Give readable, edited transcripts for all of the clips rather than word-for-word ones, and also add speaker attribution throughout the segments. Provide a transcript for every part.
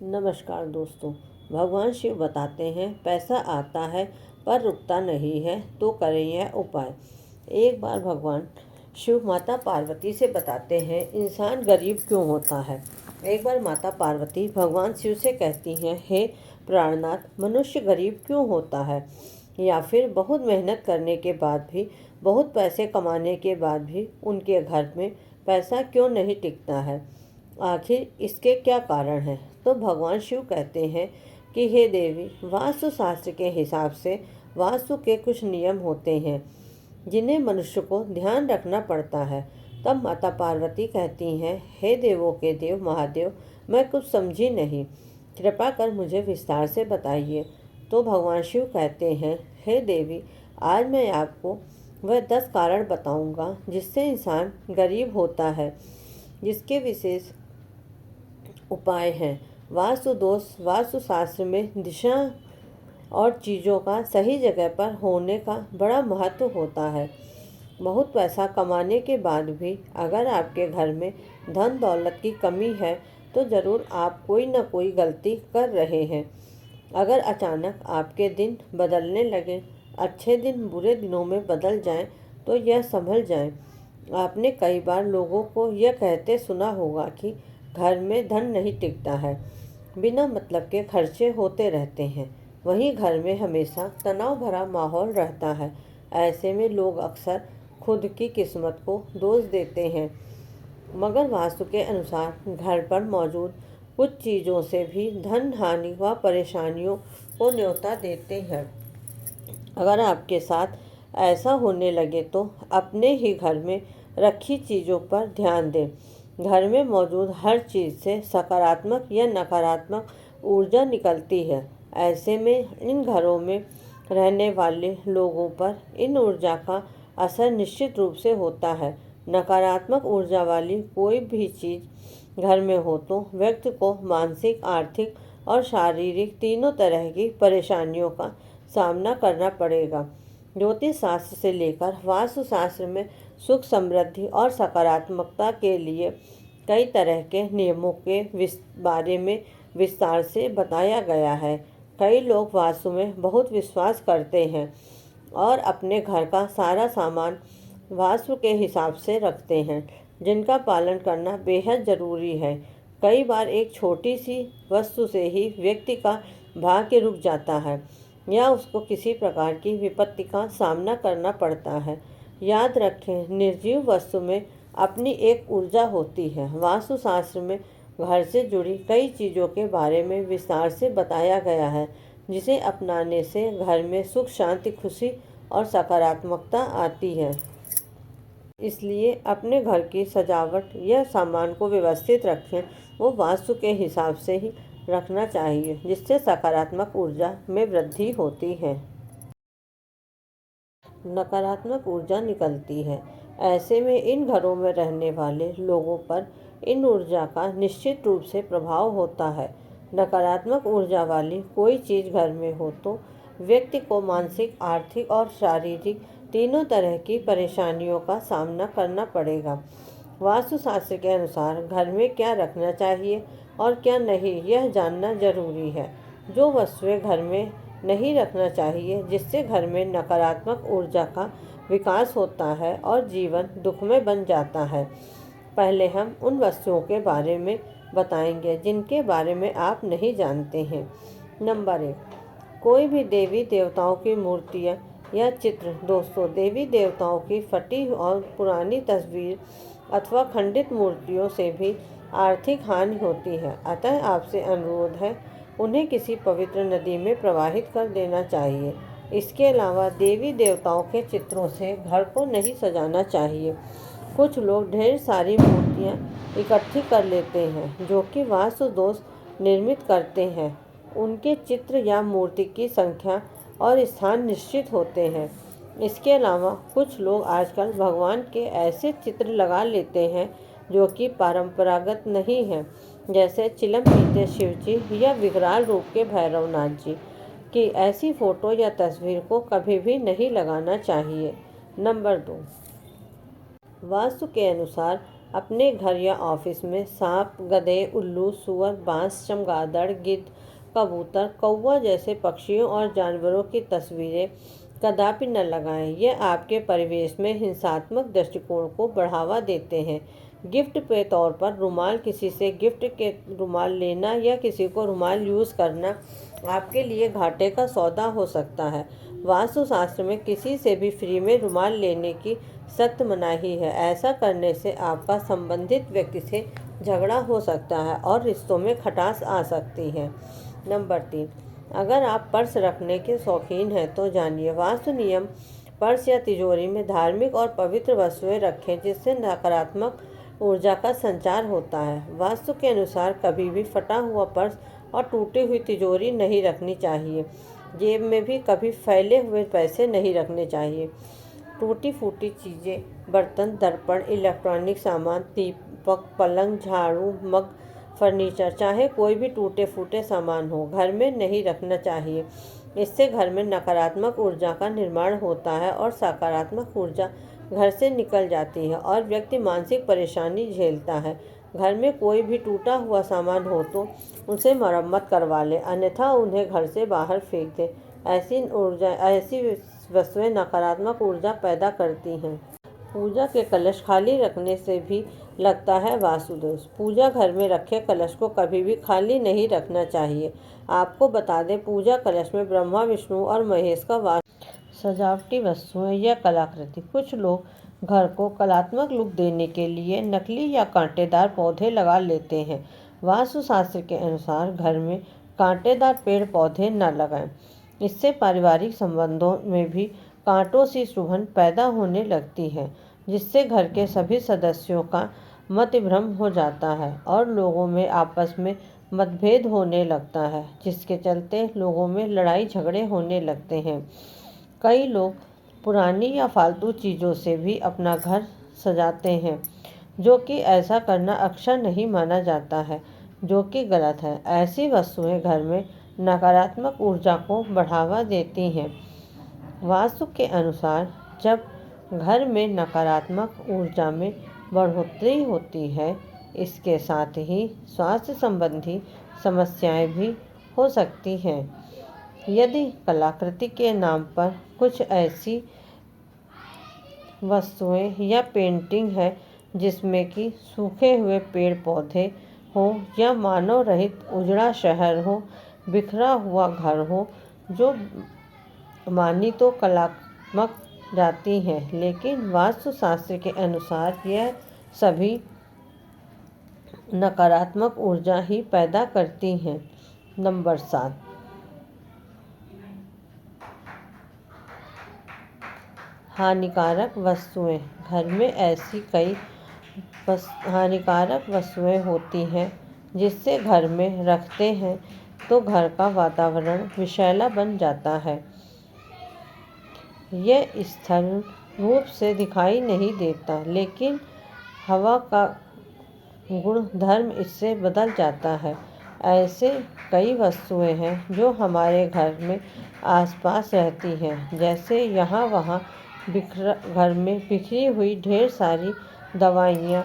Speaker 1: नमस्कार दोस्तों। भगवान शिव बताते हैं पैसा आता है पर रुकता नहीं है, तो करें यह उपाय। एक बार भगवान शिव माता पार्वती से बताते हैं इंसान गरीब क्यों होता है। एक बार माता पार्वती भगवान शिव से कहती हैं, हे प्राणनाथ, मनुष्य गरीब क्यों होता है, या फिर बहुत मेहनत करने के बाद भी, बहुत पैसे कमाने के बाद भी उनके घर में पैसा क्यों नहीं टिकता है, आखिर इसके क्या कारण है। तो भगवान शिव कहते हैं कि हे देवी, वास्तु शास्त्र के हिसाब से वास्तु के कुछ नियम होते हैं जिन्हें मनुष्य को ध्यान रखना पड़ता है। तब माता पार्वती कहती हैं, हे देवों के देव महादेव, मैं कुछ समझी नहीं, कृपा कर मुझे विस्तार से बताइए। तो भगवान शिव कहते हैं, हे देवी, आज मैं आपको वह 10 कारण बताऊंगा जिससे इंसान गरीब होता है, जिसके विशेष उपाय हैं। वास्तु दोष वास्तुशास्त्र में दिशा और चीज़ों का सही जगह पर होने का बड़ा महत्व होता है। बहुत पैसा कमाने के बाद भी अगर आपके घर में धन दौलत की कमी है, तो ज़रूर आप कोई ना कोई गलती कर रहे हैं। अगर अचानक आपके दिन बदलने लगे, अच्छे दिन बुरे दिनों में बदल जाएं, तो यह संभल जाएं। आपने कई बार लोगों को यह कहते सुना होगा कि घर में धन नहीं टिकता है, बिना मतलब के खर्चे होते रहते हैं। वहीं घर में हमेशा तनाव भरा माहौल रहता है। ऐसे में लोग अक्सर खुद की किस्मत को दोष देते हैं, मगर वास्तु के अनुसार घर पर मौजूद कुछ चीज़ों से भी धन हानि व परेशानियों को न्योता देते हैं। अगर आपके साथ ऐसा होने लगे तो अपने ही घर में रखी चीज़ों पर ध्यान दें। घर में मौजूद हर चीज़ से सकारात्मक या नकारात्मक ऊर्जा निकलती है। ऐसे में इन घरों में रहने वाले लोगों पर इन ऊर्जा का असर निश्चित रूप से होता है। नकारात्मक ऊर्जा वाली कोई भी चीज़ घर में हो तो व्यक्ति को मानसिक, आर्थिक और शारीरिक तीनों तरह की परेशानियों का सामना करना पड़ेगा। ज्योतिष शास्त्र से लेकर वास्तुशास्त्र में सुख, समृद्धि और सकारात्मकता के लिए कई तरह के नियमों के बारे में विस्तार से बताया गया है। कई लोग वास्तु में बहुत विश्वास करते हैं और अपने घर का सारा सामान वास्तु के हिसाब से रखते हैं, जिनका पालन करना बेहद ज़रूरी है। कई बार एक छोटी सी वस्तु से ही व्यक्ति का भाग्य रुक जाता है या उसको किसी प्रकार की विपत्ति का सामना करना पड़ता है। याद रखें, निर्जीव वस्तु में अपनी एक ऊर्जा होती है। वास्तुशास्त्र में घर से जुड़ी कई चीज़ों के बारे में विस्तार से बताया गया है, जिसे अपनाने से घर में सुख, शांति, खुशी और सकारात्मकता आती है। इसलिए अपने घर की सजावट या सामान को व्यवस्थित रखें। वो वास्तु के हिसाब से ही रखना चाहिए, जिससे सकारात्मक ऊर्जा में वृद्धि होती है, नकारात्मक ऊर्जा निकलती है। ऐसे में इन घरों में रहने वाले लोगों पर इन ऊर्जा का निश्चित रूप से प्रभाव होता है। नकारात्मक ऊर्जा वाली कोई चीज़ घर में हो तो व्यक्ति को मानसिक, आर्थिक और शारीरिक तीनों तरह की परेशानियों का सामना करना पड़ेगा। वास्तुशास्त्र के अनुसार घर में क्या रखना चाहिए और क्या नहीं, यह जानना जरूरी है। जो वस्तुएं घर में नहीं रखना चाहिए, जिससे घर में नकारात्मक ऊर्जा का विकास होता है और जीवन दुखमय बन जाता है। पहले हम उन वस्तुओं के बारे में बताएंगे जिनके बारे में आप नहीं जानते हैं। नंबर 1, कोई भी देवी देवताओं की मूर्तियाँ या चित्र। दोस्तों, देवी देवताओं की फटी और पुरानी तस्वीर अथवा खंडित मूर्तियों से भी आर्थिक हानि होती है। अतः आपसे अनुरोध है, उन्हें किसी पवित्र नदी में प्रवाहित कर देना चाहिए। इसके अलावा देवी देवताओं के चित्रों से घर को नहीं सजाना चाहिए। कुछ लोग ढेर सारी मूर्तियाँ इकट्ठी कर लेते हैं, जो कि वास्तु दोष निर्मित करते हैं। उनके चित्र या मूर्ति की संख्या और स्थान निश्चित होते हैं। इसके अलावा कुछ लोग आजकल भगवान के ऐसे चित्र लगा लेते हैं जो कि परंपरागत नहीं हैं, जैसे चिलम पीते शिव जी या विकराल रूप के भैरवनाथ जी की ऐसी फ़ोटो या तस्वीर को कभी भी नहीं लगाना चाहिए। नंबर 2, वास्तु के अनुसार अपने घर या ऑफिस में सांप, गधे, उल्लू, सुअर, बांस, चमगादड़, गिद्ध, कबूतर, कौवा जैसे पक्षियों और जानवरों की तस्वीरें कदापि न लगाएं। ये आपके परिवेश में हिंसात्मक दृष्टिकोण को बढ़ावा देते हैं। गिफ्ट के तौर पर रुमाल, किसी से गिफ्ट के रुमाल लेना या किसी को रुमाल यूज़ करना आपके लिए घाटे का सौदा हो सकता है। वास्तुशास्त्र में किसी से भी फ्री में रुमाल लेने की सख्त मनाही है। ऐसा करने से आपका संबंधित व्यक्ति से झगड़ा हो सकता है और रिश्तों में खटास आ सकती है। नंबर 3, अगर आप पर्स रखने के शौकीन हैं तो जानिए वास्तु नियम। पर्स या तिजोरी में धार्मिक और पवित्र वस्तुएं रखें जिससे नकारात्मक ऊर्जा का संचार होता है। वास्तु के अनुसार कभी भी फटा हुआ पर्स और टूटी हुई तिजोरी नहीं रखनी चाहिए। जेब में भी कभी फैले हुए पैसे नहीं रखने चाहिए। टूटी फूटी चीज़ें, बर्तन, दर्पण, इलेक्ट्रॉनिक सामान, दीपक, पलंग, झाड़ू, मग, फर्नीचर, चाहे कोई भी टूटे फूटे सामान हो, घर में नहीं रखना चाहिए। इससे घर में नकारात्मक ऊर्जा का निर्माण होता है और सकारात्मक ऊर्जा घर से निकल जाती है और व्यक्ति मानसिक परेशानी झेलता है। घर में कोई भी टूटा हुआ सामान हो तो उसे मरम्मत करवा लें, अन्यथा उन्हें घर से बाहर फेंक दें। ऐसी वस्तुएं नकारात्मक ऊर्जा पैदा करती हैं। पूजा के कलश खाली रखने से भी लगता है वास्तु दोष। पूजा घर में रखे कलश को कभी भी खाली नहीं रखना चाहिए। आपको बता दें, पूजा कलश में ब्रह्मा, विष्णु और महेश का वास। सजावटी वस्तुएं या कलाकृति, कुछ लोग घर को कलात्मक लुक देने के लिए नकली या कांटेदार पौधे लगा लेते हैं। वास्तुशास्त्र के अनुसार घर में कांटेदार पेड़ पौधे न लगाएं। इससे पारिवारिक संबंधों में भी कांटों सी चुभन पैदा होने लगती है, जिससे घर के सभी सदस्यों का मतभ्रम हो जाता है और लोगों में आपस में मतभेद होने लगता है, जिसके चलते लोगों में लड़ाई झगड़े होने लगते हैं। कई लोग पुरानी या फालतू चीज़ों से भी अपना घर सजाते हैं, जो कि ऐसा करना अच्छा नहीं माना जाता है, जो कि गलत है। ऐसी वस्तुएं घर में नकारात्मक ऊर्जा को बढ़ावा देती हैं। वास्तु के अनुसार जब घर में नकारात्मक ऊर्जा में बढ़ोतरी होती है, इसके साथ ही स्वास्थ्य संबंधी समस्याएं भी हो सकती हैं। यदि कलाकृति के नाम पर कुछ ऐसी वस्तुएं या पेंटिंग है जिसमें कि सूखे हुए पेड़ पौधे हो या मानव रहित उजड़ा शहर हो, बिखरा हुआ घर हो, जो मानी तो कलात्मक जाती हैं, लेकिन वास्तुशास्त्र के अनुसार यह सभी नकारात्मक ऊर्जा ही पैदा करती हैं। नंबर 7, हानिकारक वस्तुएं। घर में ऐसी कई हानिकारक वस्तुएं होती हैं जिससे घर में रखते हैं तो घर का वातावरण विषैला बन जाता है। यह स्थूल रूप से दिखाई नहीं देता, लेकिन हवा का गुणधर्म इससे बदल जाता है। ऐसे कई वस्तुएं हैं जो हमारे घर में आसपास रहती हैं, जैसे यहाँ वहाँ घर में बिखरी हुई ढेर सारी दवाइयाँ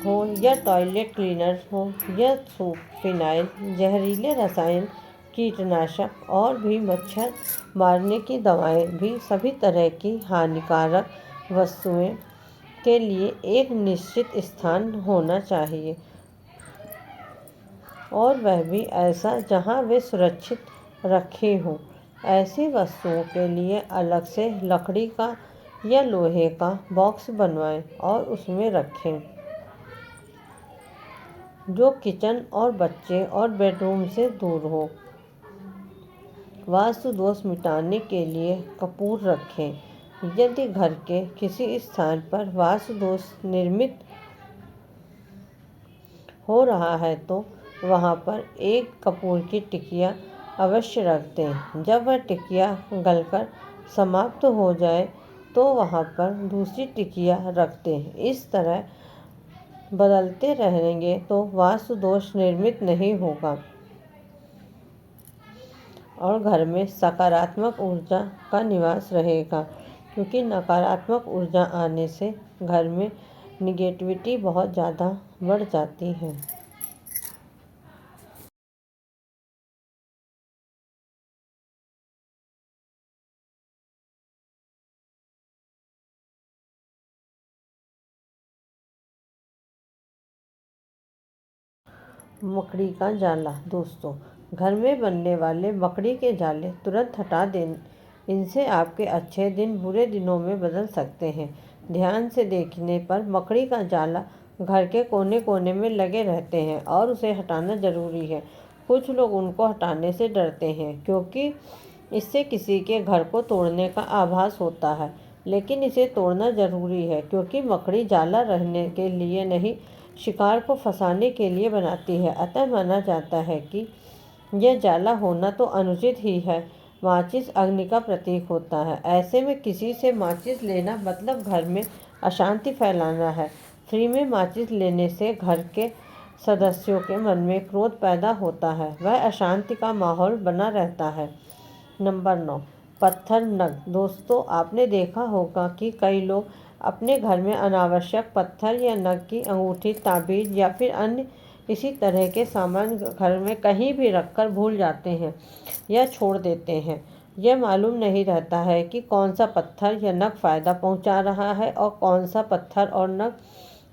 Speaker 1: हो या टॉयलेट क्लीनर हो या सूप, फिनाइल, जहरीले रसायन, कीटनाशक और भी मच्छर मारने की दवाएं भी सभी तरह की हानिकारक वस्तुएं के लिए एक निश्चित स्थान होना चाहिए, और वह भी ऐसा जहां वे सुरक्षित रखे हों। ऐसी वस्तुओं के लिए अलग से लकड़ी का या लोहे का बॉक्स बनवाएं और उसमें रखें, जो किचन और बच्चे और बेडरूम से दूर हो। वास्तु दोष मिटाने के लिए कपूर रखें। यदि घर के किसी स्थान पर वास्तु दोष निर्मित हो रहा है तो वहां पर एक कपूर की टिकिया अवश्य रख दें। जब वह टिकिया गलकर समाप्त हो जाए तो वहां पर दूसरी टिकिया रख दें। इस तरह बदलते रहेंगे तो वास्तु दोष निर्मित नहीं होगा और घर में सकारात्मक ऊर्जा का निवास रहेगा, क्योंकि नकारात्मक ऊर्जा आने से घर में निगेटिविटी बहुत ज़्यादा बढ़ जाती है। मकड़ी का जाला। दोस्तों, घर में बनने वाले मकड़ी के जाले तुरंत हटा दें। इनसे आपके अच्छे दिन बुरे दिनों में बदल सकते हैं। ध्यान से देखने पर मकड़ी का जाला घर के कोने कोने में लगे रहते हैं और उसे हटाना ज़रूरी है। कुछ लोग उनको हटाने से डरते हैं क्योंकि इससे किसी के घर को तोड़ने का आभास होता है, लेकिन इसे तोड़ना ज़रूरी है क्योंकि मकड़ी जाला रहने के लिए नहीं, शिकार को फंसाने के लिए बनाती है। अतः माना जाता है कि यह जाला होना तो अनुचित ही है। माचिस अग्नि का प्रतीक होता है। ऐसे में किसी से माचिस लेना मतलब घर में अशांति फैलाना है। फ्री में माचिस लेने से घर के सदस्यों के मन में क्रोध पैदा होता है, वह अशांति का माहौल बना रहता है। नंबर 9, पत्थर नग। दोस्तों, आपने देखा होगा कि कई लोग अपने घर में अनावश्यक पत्थर या नग की अंगूठी, ताबीज या फिर अन्य इसी तरह के सामान घर में कहीं भी रखकर भूल जाते हैं या छोड़ देते हैं। यह मालूम नहीं रहता है कि कौन सा पत्थर या नग फायदा पहुंचा रहा है और कौन सा पत्थर और नग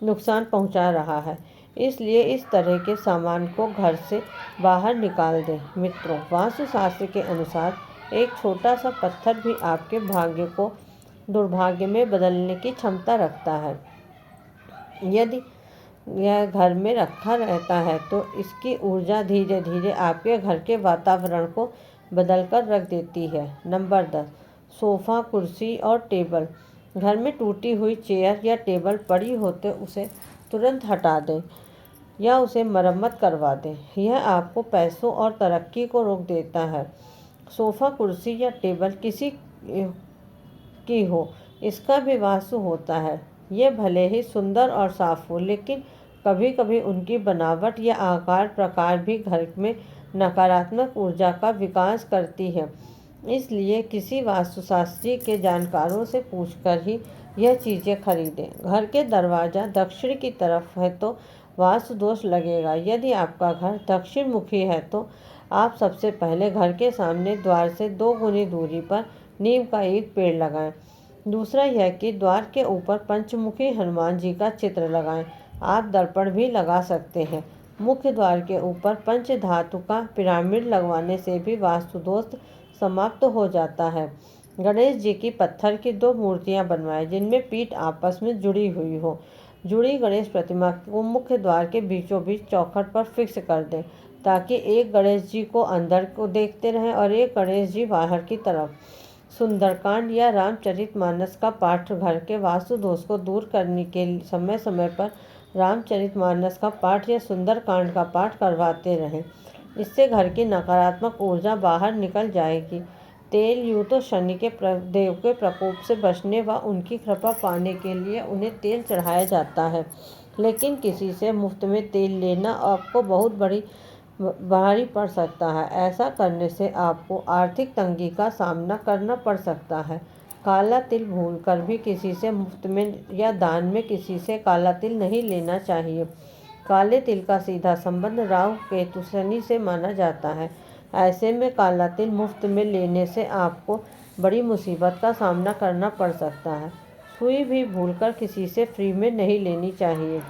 Speaker 1: नुकसान पहुंचा रहा है। इसलिए इस तरह के सामान को घर से बाहर निकाल दें। मित्रों, वास्तुशास्त्र के अनुसार एक छोटा सा पत्थर भी आपके भाग्य को दुर्भाग्य में बदलने की क्षमता रखता है। यदि यह घर में रखा रहता है तो इसकी ऊर्जा धीरे धीरे आपके घर के वातावरण को बदल कर रख देती है। नंबर 10, सोफ़ा, कुर्सी और टेबल। घर में टूटी हुई चेयर या टेबल पड़ी हो तो उसे तुरंत हटा दें या उसे मरम्मत करवा दें। यह आपको पैसों और तरक्की को रोक देता है। सोफ़ा, कुर्सी या टेबल किसी की हो, इसका भी वास्तु होता है। ये भले ही सुंदर और साफ हो, लेकिन कभी कभी उनकी बनावट या आकार प्रकार भी घर में नकारात्मक ऊर्जा का विकास करती है। इसलिए किसी वास्तुशास्त्री के जानकारों से पूछकर ही यह चीज़ें खरीदें। घर के दरवाज़ा दक्षिण की तरफ है तो वास्तु दोष लगेगा। यदि आपका घर दक्षिण मुखी है तो आप सबसे पहले घर के सामने द्वार से 2 गुनी दूरी पर नीम का एक पेड़ लगाएं। दूसरा यह कि द्वार के ऊपर पंचमुखी हनुमान जी का चित्र लगाएं। आप दर्पण भी लगा सकते हैं। मुख्य द्वार के ऊपर पंच धातु का पिरामिड लगवाने से भी वास्तु दोष समाप्त हो जाता है। गणेश जी की पत्थर की 2 मूर्तियां बनवाएं जिनमें पीठ आपस में जुड़ी हुई हो। जुड़ी गणेश प्रतिमा को मुख्य द्वार के बीचों बीच चौखट पर फिक्स कर दें ताकि एक गणेश जी को अंदर को देखते रहें और एक गणेश जी बाहर की तरफ। सुंदरकांड या रामचरितमानस का पाठ घर के वास्तु दोष को दूर करने के समय समय पर रामचरितमानस का पाठ या सुंदरकांड का पाठ करवाते रहें। इससे घर की नकारात्मक ऊर्जा बाहर निकल जाएगी। तेल यूँ तो शनि के देव के प्रकोप से बचने व उनकी कृपा पाने के लिए उन्हें तेल चढ़ाया जाता है, लेकिन किसी से मुफ्त में तेल लेना आपको बहुत भारी पड़ सकता है। ऐसा करने से आपको आर्थिक तंगी का सामना करना पड़ सकता है। काला तिल भूलकर भी किसी से मुफ्त में या दान में किसी से काला तिल नहीं लेना चाहिए। काले तिल का सीधा संबंध राहु केतु शनि से माना जाता है। ऐसे में काला तिल मुफ्त में लेने से आपको बड़ी मुसीबत का सामना करना पड़ सकता है। सुई भी भूलकर किसी से फ्री में नहीं लेनी चाहिए।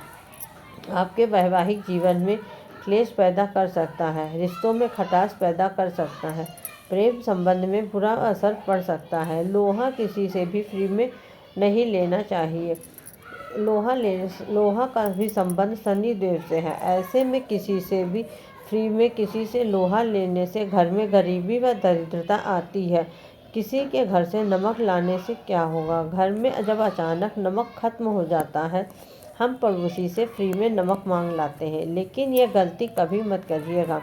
Speaker 1: आपके वैवाहिक जीवन में क्लेश पैदा कर सकता है, रिश्तों में खटास पैदा कर सकता है, प्रेम संबंध में बुरा असर पड़ सकता है। लोहा किसी से भी फ्री में नहीं लेना चाहिए। लोहा का भी संबंध शनि देव से है। ऐसे में किसी से भी फ्री में किसी से लोहा लेने से घर में गरीबी व दरिद्रता आती है। किसी के घर से नमक लाने से क्या होगा? घर में जब अचानक नमक खत्म हो जाता है, हम पड़ोसी से फ्री में नमक मांग लाते हैं, लेकिन यह गलती कभी मत करिएगा।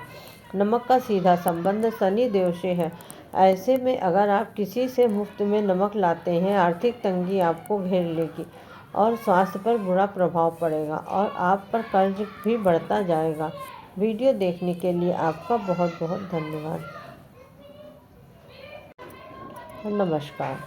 Speaker 1: नमक का सीधा संबंध शनि देव से है। ऐसे में अगर आप किसी से मुफ्त में नमक लाते हैं, आर्थिक तंगी आपको घेर लेगी और स्वास्थ्य पर बुरा प्रभाव पड़ेगा और आप पर कर्ज भी बढ़ता जाएगा। वीडियो देखने के लिए आपका बहुत बहुत धन्यवाद। नमस्कार।